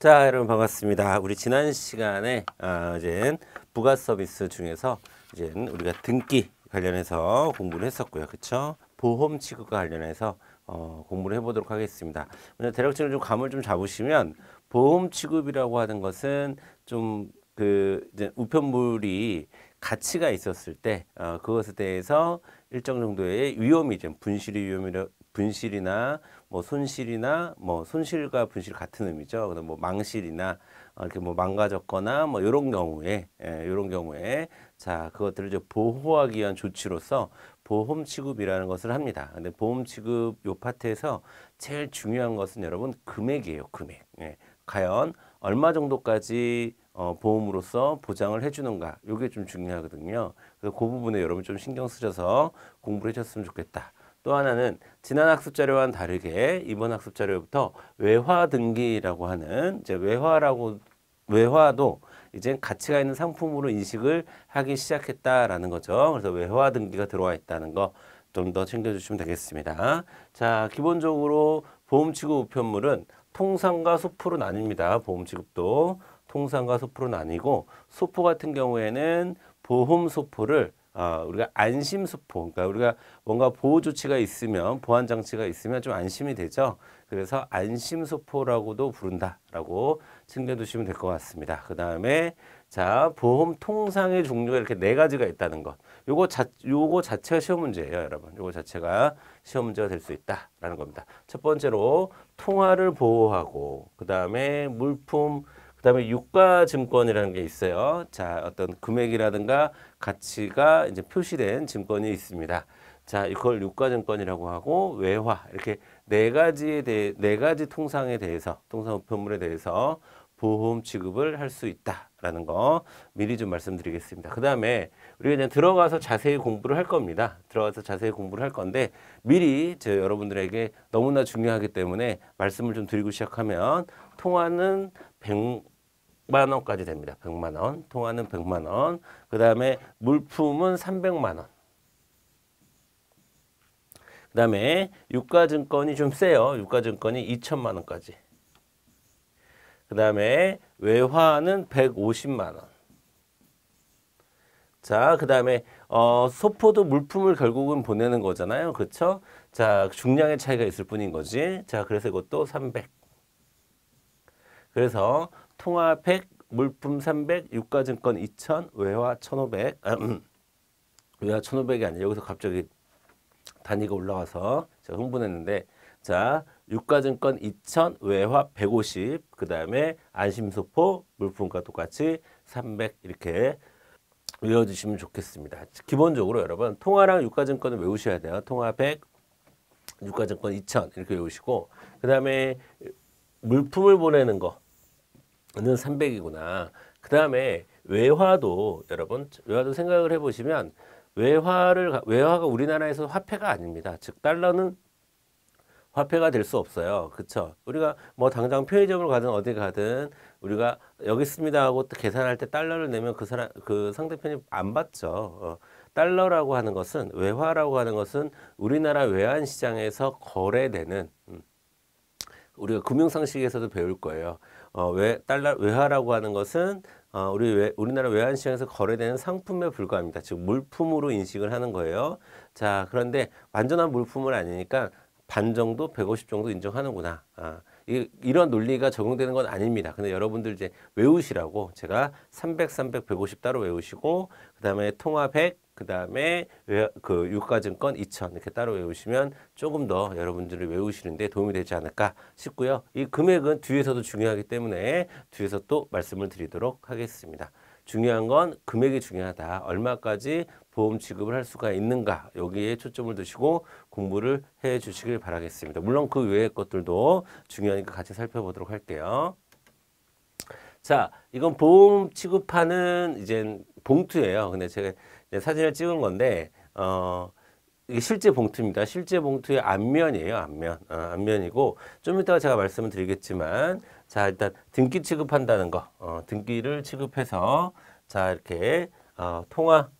자, 여러분 반갑습니다. 우리 지난 시간에 이제 부가 서비스 중에서 이제 우리가 등기 관련해서 공부를 했었고요. 그렇죠? 보험 취급과 관련해서 공부를 해보도록 하겠습니다. 먼저 대략적으로 좀 감을 좀 잡으시면 보험 취급이라고 하는 것은 좀 이제 우편물이 가치가 있었을 때 그것에 대해서 일정 정도의 위험이 좀 분실이나 뭐 손실이나 뭐 손실과 분실 같은 의미죠. 그다음 뭐 망실이나 이렇게 뭐 망가졌거나 뭐 이런 경우에 자 그것들을 이제 보호하기 위한 조치로서 보험 취급이라는 것을 합니다. 근데 보험 취급 요 파트에서 제일 중요한 것은 여러분 금액이에요. 금액. 예. 과연 얼마 정도까지 보험으로서 보장을 해주는가 이게 좀 중요하거든요. 그래서 그 부분에 여러분 좀 신경 쓰셔서 공부를 해줬으면 좋겠다. 또 하나는 지난 학습 자료와는 다르게 이번 학습 자료부터 외화 등기라고 하는 이제 외화도 이제 가치가 있는 상품으로 인식을 하기 시작했다라는 거죠. 그래서 외화 등기가 들어와 있다는 거 좀 더 챙겨주시면 되겠습니다. 자, 기본적으로 보험 취급 우편물은 통상과 소포로 나뉩니다. 보험 취급도 통상과 소포로 나뉘고 소포 같은 경우에는 보험 소포를 우리가 안심 소포, 그러니까 우리가 뭔가 보호 조치가 있으면 보안 장치가 있으면 좀 안심이 되죠. 그래서 안심 소포라고도 부른다라고 챙겨두시면 될 것 같습니다. 그 다음에 자 보험 통상의 종류가 이렇게 네 가지가 있다는 것. 요거 자체가 시험 문제예요, 여러분. 요거 자체가 시험 문제가 될 수 있다라는 겁니다. 첫 번째로 통화를 보호하고 그 다음에 물품. 그다음에 유가증권이라는 게 있어요. 자, 어떤 금액이라든가 가치가 이제 표시된 증권이 있습니다. 자, 이걸 유가증권이라고 하고 외화 이렇게 네 가지 통상 우편물에 대해서 보험 취급을 할 수 있다라는 거 미리 좀 말씀드리겠습니다. 그다음에 우리가 그냥 들어가서 자세히 공부를 할 겁니다. 들어가서 자세히 공부를 할 건데 미리 저 여러분들에게 너무나 중요하기 때문에 말씀을 좀 드리고 시작하면 통화는 100만 원까지 됩니다. 100만 원. 통화는 100만 원. 그다음에 물품은 300만 원. 그다음에 유가증권이 좀 세요. 유가증권이 2천만 원까지. 그다음에 외화는 150만 원. 자, 그다음에 소포도 물품을 결국은 보내는 거잖아요. 그렇죠? 자, 중량의 차이가 있을 뿐인 거지. 자, 그래서 이것도 300. 그래서 통화 100, 물품 300, 유가증권 2000, 외화 1500. 외화 1500이 아니에요. 여기서 갑자기 단위가 올라와서 제가 흥분했는데 자, 유가증권 2000, 외화 150, 그 다음에 안심소포 물품과 똑같이 300 이렇게 외워주시면 좋겠습니다. 기본적으로 여러분 통화랑 유가증권을 외우셔야 돼요. 통화 100, 유가증권 2000 이렇게 외우시고 그 다음에 물품을 보내는 거는 300이구나. 그 다음에 외화도 여러분 외화도 생각을 해보시면 외화가 우리나라에서 화폐가 아닙니다. 즉 달러는 화폐가 될 수 없어요. 그렇죠? 우리가 뭐 당장 편의점을 가든 어디 가든 우리가 여기 있습니다 하고 또 계산할 때 달러를 내면 그 상대편이 안 받죠. 달러라고 하는 것은 외화라고 하는 것은 우리나라 외환 시장에서 거래되는 우리가 금융상식에서도 배울 거예요. 외화라고 하는 것은 우리나라 외환시장에서 거래되는 상품에 불과합니다. 즉 물품으로 인식을 하는 거예요. 자, 그런데 완전한 물품은 아니니까 반 정도, 150 정도 인정하는구나. 이런 논리가 적용되는 건 아닙니다. 근데 여러분들 이제 외우시라고 제가 300, 150 따로 외우시고 그다음에 통화 100, 그다음에 그 유가증권 2000 이렇게 따로 외우시면 조금 더 여러분들이 외우시는데 도움이 되지 않을까 싶고요. 이 금액은 뒤에서도 중요하기 때문에 뒤에서 또 말씀을 드리도록 하겠습니다. 중요한 건 금액이 중요하다. 얼마까지 보험 취급을 할 수가 있는가. 여기에 초점을 두시고 공부를 해 주시길 바라겠습니다. 물론 그 외의 것들도 중요하니까 같이 살펴보도록 할게요. 자, 이건 보험 취급하는 이제 봉투예요. 근데 제가 사진을 찍은 건데 이게 실제 봉투입니다. 실제 봉투의 앞면이에요. 앞면이고 좀 이따가 제가 말씀을 드리겠지만 자, 일단 등기 취급한다는 거. 등기를 취급해서 자, 이렇게 통화